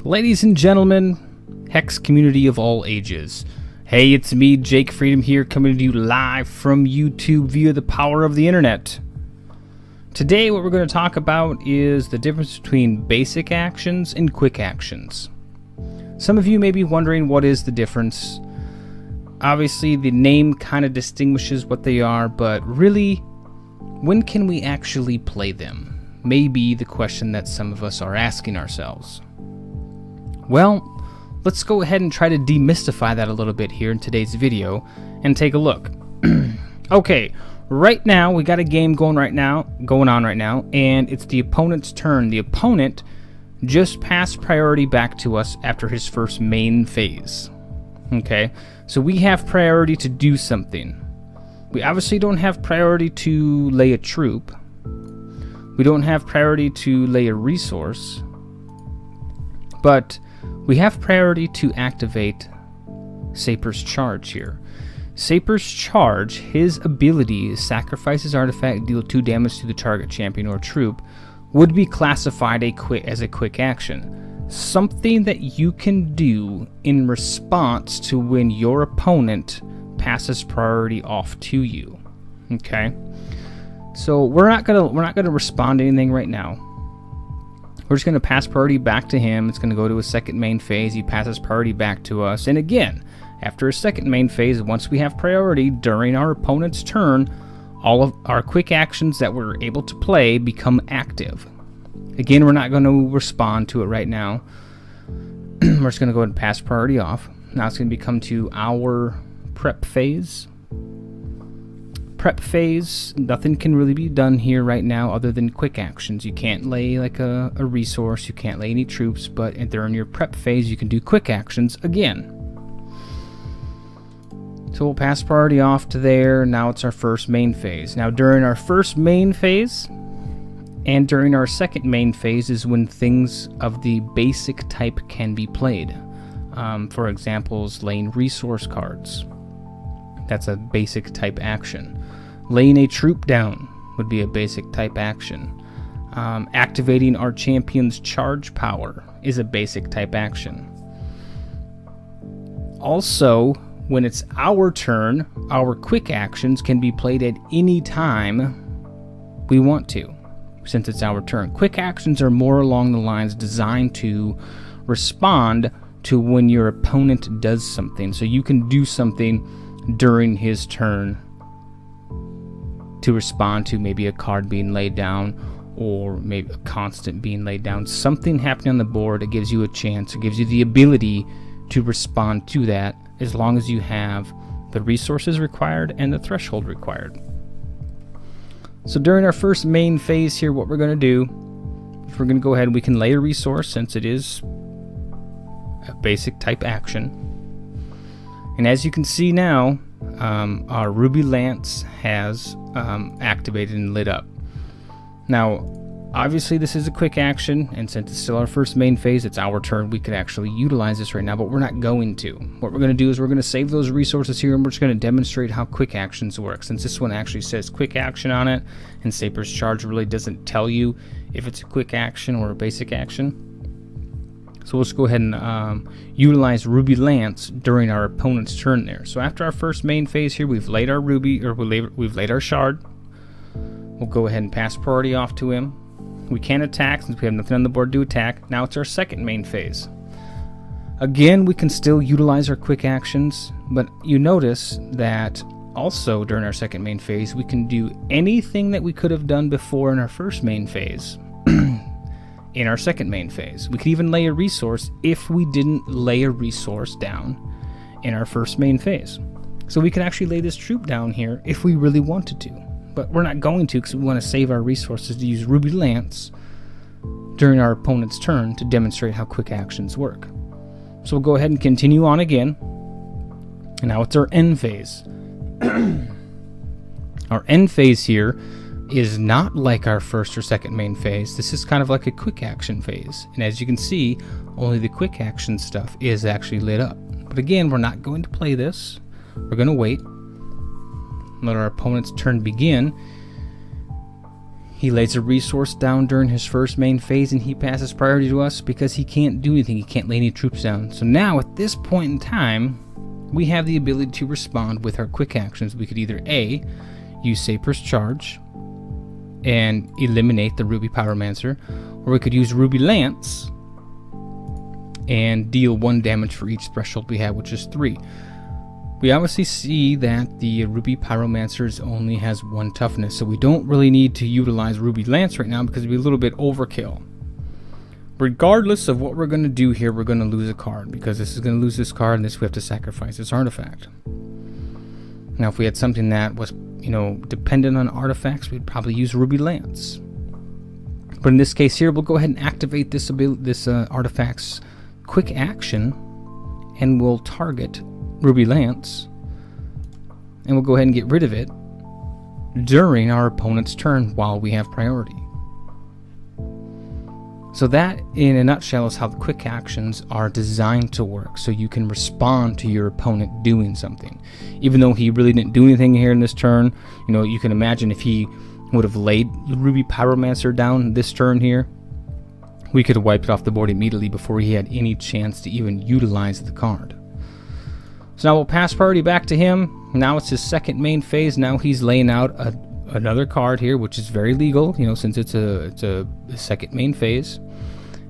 Ladies and gentlemen, HEX community of all ages. Hey, it's me, Jake Freedom here, coming to you live from YouTube via the power of the internet. Today what we're going to talk about is the difference between basic actions and quick actions. Some of you may be wondering what is the difference. Obviously the name kind of distinguishes what they are, but really, when can we actually play them? May be the question that some of us are asking ourselves. Well, let's go ahead and try to demystify that a little bit here in today's video and take a look. Okay, right now we got a game going on right now, and it's the opponent's turn. The opponent just passed priority back to us after his first main phase. Okay, so we have priority to do something. We obviously don't have priority to lay a troop. We don't have priority to lay a resource. But we have priority to activate Saper's Charge here. Saper's Charge, his ability is sacrifice his artifact, deal 2 damage to the target champion or troop, would be classified as a quick action. Something that you can do in response to when your opponent passes priority off to you. Okay? So we're not gonna respond to anything right now. We're just going to pass priority back to him. It's going to go to a second main phase. He passes priority back to us. And again, after a second main phase, once we have priority during our opponent's turn, all of our quick actions that we're able to play become active. Again, we're not going to respond to it right now. We're just going to go ahead and pass priority off. Now it's going to come to our prep phase. Prep phase, nothing can really be done here right now other than quick actions. You can't lay like a resource, you can't lay any troops, but during your prep phase you can do quick actions again. So we'll pass priority off to there. Now it's our first main phase. Now during our first main phase and during our second main phase is when things of the basic type can be played. For examples, laying resource cards. That's a basic type action. Laying a troop down would be a basic type action. Activating our champion's charge power is a basic type action. Also, when it's our turn, our quick actions can be played at any time we want to, since it's our turn. Quick actions are more along the lines designed to respond to when your opponent does something. So you can do something during his turn to respond to maybe a card being laid down or maybe a constant being laid down. Something happening on the board that gives you a chance, or gives you the ability to respond to that, as long as you have the resources required and the threshold required. So during our first main phase here, what we're going to do is we're going to go ahead and we can lay a resource since it is a basic type action. And as you can see now, our Ruby Lance has activated and lit up. Now, obviously this is a quick action, and since it's still our first main phase, it's our turn, we could actually utilize this right now, but we're not going to. What we're going to do is we're going to save those resources here, and we're just going to demonstrate how quick actions work. Since this one actually says quick action on it, and Saper's Charge really doesn't tell you if it's a quick action or a basic action. So let's go ahead and utilize Ruby Lance during our opponent's turn there. So after our first main phase here, we've laid our Ruby, or we've laid our Shard. We'll go ahead and pass priority off to him. We can't attack since we have nothing on the board to attack. Now it's our second main phase. Again, we can still utilize our quick actions, but you notice that also during our second main phase, we can do anything that we could have done before in our first main phase. In our second main phase, we could even lay a resource if we didn't lay a resource down in our first main phase. So we could actually lay this troop down here if we really wanted to, but we're not going to because we want to save our resources to use Ruby Lance during our opponent's turn to demonstrate how quick actions work. So we'll go ahead and continue on again, and now it's our end phase. Our end phase here is not like our first or second main phase. This is kind of like a quick action phase, and as you can see, only the quick action stuff is actually lit up. But again, we're not going to play this. We're going to wait, let our opponent's turn begin. He lays a resource down during his first main phase and he passes priority to us because he can't do anything. He can't lay any troops down. So now at this point in time, we have the ability to respond with our quick actions. We could either A, use Saber's Charge and eliminate the Ruby Pyromancer, or we could use Ruby Lance and deal 1 damage for each threshold we have, which is 3. We obviously see that the Ruby Pyromancer only has 1 toughness, so we don't really need to utilize Ruby Lance right now because it'd be a little bit overkill. Regardless of what we're going to do here, we're going to lose a card, because this is going to lose this card and this we have to sacrifice this artifact. Now if we had something that was, dependent on artifacts, we'd probably use Ruby Lance. But in this case here, we'll go ahead and activate this artifact's quick action, and we'll target Ruby Lance, and we'll go ahead and get rid of it during our opponent's turn while we have priority. So that, in a nutshell, is how the quick actions are designed to work, so you can respond to your opponent doing something. Even though he really didn't do anything here in this turn, you can imagine if he would have laid Ruby Pyromancer down this turn here, we could have wiped it off the board immediately before he had any chance to even utilize the card. So now we'll pass priority back to him. Now it's his second main phase. Now he's laying out another card here, which is very legal, since it's a second main phase.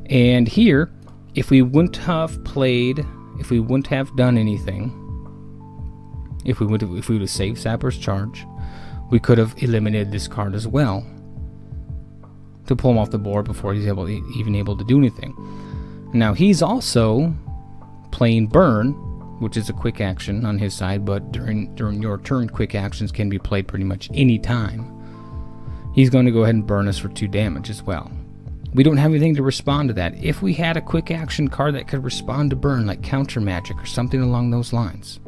And here, if we wouldn't have done anything, if we would have saved Saber's Charge, we could have eliminated this card as well to pull him off the board before he's even able to do anything. Now he's also playing Burn, which is a quick action on his side, but during your turn, quick actions can be played pretty much any time. He's going to go ahead and burn us for 2 damage as well. We don't have anything to respond to that. If we had a quick action card that could respond to burn, like Counter Magic or something along those lines,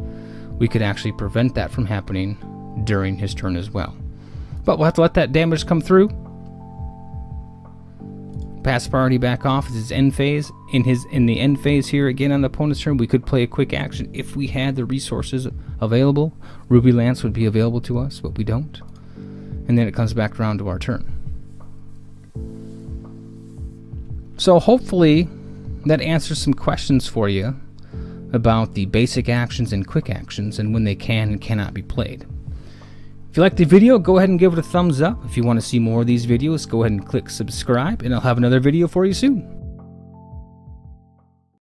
we could actually prevent that from happening during his turn as well. But we'll have to let that damage come through. Pass priority back off is his end phase. In the end phase here, again on the opponent's turn, we could play a quick action if we had the resources available. Ruby Lance would be available to us, but we don't. And then it comes back around to our turn. So hopefully that answers some questions for you about the basic actions and quick actions and when they can and cannot be played. If you liked the video, go ahead and give it a thumbs up. If you want to see more of these videos, go ahead and click subscribe, and I'll have another video for you soon.